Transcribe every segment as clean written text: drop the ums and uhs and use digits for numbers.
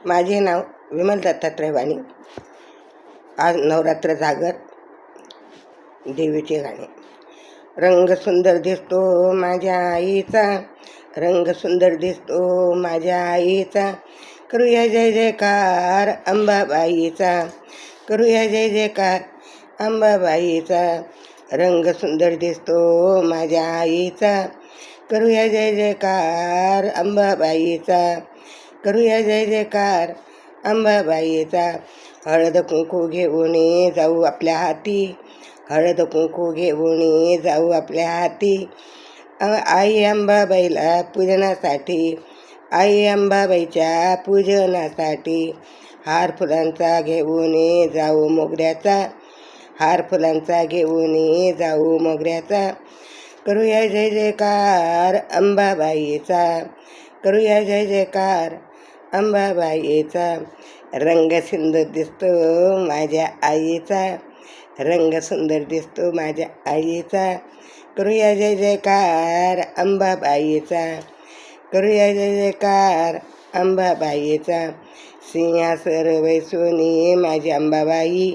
माझे नाव विमल दत्तात्रय वाणी. आज नवरात्र जागर देवीचे गाणे. रंग सुंदर दिसतो माझ्या आईचा, रंग सुंदर दिसतो माझ्या आईचा, करूया जय जयकार अंबाबाईचा, करूया जय जयकार अंबाबाईचा. रंग सुंदर दिसतो माझ्या आईचा, करूया जय जयकार अंबाबाईचा, करूया जय जयकार अंबाबाईचा. हळद कुंकू घेऊन जाऊ आपल्या हाती, हळद कुंकू घेऊन जाऊ आपल्या हाती, आई अंबाबाईला पूजनासाठी, आई अंबाबाईच्या पूजनासाठी. हार फुलांचा घेऊन जाऊ मोगऱ्याचा, हार फुलांचा घेऊन जाऊ मोगऱ्याचा, करूया जय जयकार अंबाबाईचा, करूया जय जयकार अंबाबाईचा. रंग सुंदर दिसतो माझ्या आईचा, रंग सुंदर दिसतो माझ्या आईचा, करूया जय जयकार अंबाबाईचा, करूया जय जयकार अंबाबाईचा. सिंहासर बसूनी माझी अंबाबाई,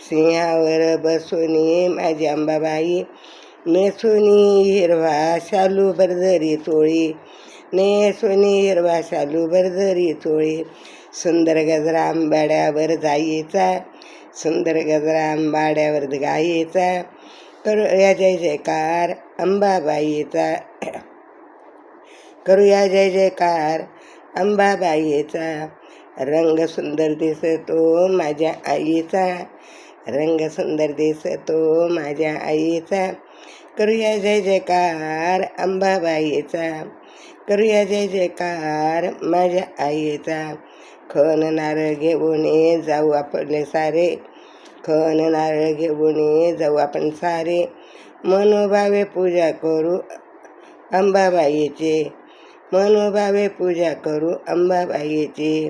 सिंहावर बसूनी माझी अंबाबाई, नेसुनी हिरवा शालू बरदरी चोळी, नेसुनी हिरवा शालू बरदरी चोळी, सुंदर गजरा आंबाड्यावर जायचा, सुंदर गजरा आंबाड्यावर गायचा, करूया जय जयकार अंबाबाईचा, करूया जय जयकार अंबाबाईचा. रंग सुंदर दिसतो माझ्या आईचा, रंग सुंदर दिसतो माझ्या आईचा, करूया जय जयकार अंबाबाईचा, करूया जय जयकार माझ्या आईचा. खण नारळ घेऊन जाऊ आपले सारे, खण नारळ घेऊन जाऊ आपण सारे, मनोभावे पूजा करू अंबाबाईचे, मनोभावे पूजा करू अंबाबाईचे.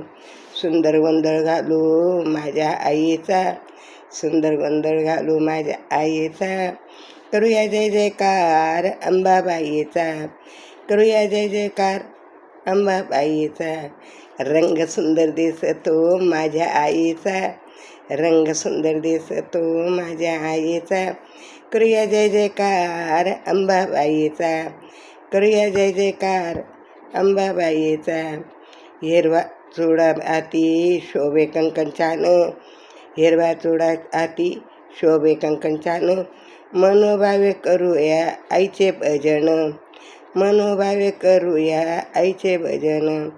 सुंदर गोंधळ घालू माझ्या आईचा, सुंदर गोंधळ घालू माझ्या आईचा, करूया जय जयकार अंबाबाईचा, करूया जय जयकार अंबाबाईचा. रंग सुंदर दिसतो माझ्या आईचा, रंग सुंदर दिसतो माझ्या आईचा, करूया जय जयकार अंबाबाईचा, करूया जय जयकार अंबाबाईचा. हिरवा चुडा हाती शोभे कंकण छान, हिरवा चुडा हाती शोभे कंकण छान, मनोभावे करूया आईचे भजन, मनोभावे करूया आईचे भजन.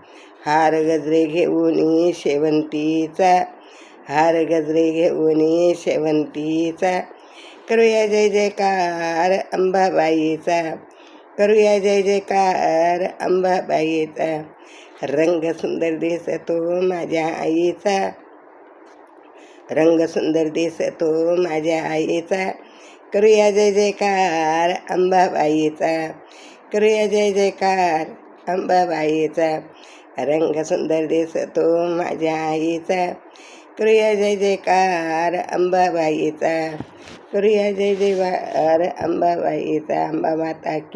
हार गजरे घेऊन शेवंतीचा, हार गजरे घेऊन शेवंतीचा, करूया जय जयकार अंबाबाईचा, करूया जय जयकार अंबाबाईचा. रंग सुंदर दिसतो माझ्या आईचा, रंग सुंदर दिसतो माझ्या आईचा, करूया जय जयकार अंबाबाईचा, करूया जय जयकार अंबाबाईचा. रंग सुंदर दिसतो माझ्या आईचा, करूया जय जयकार अंबाबाईचा, करूया जय जयकार अंबाबाईचा. अंबा माता की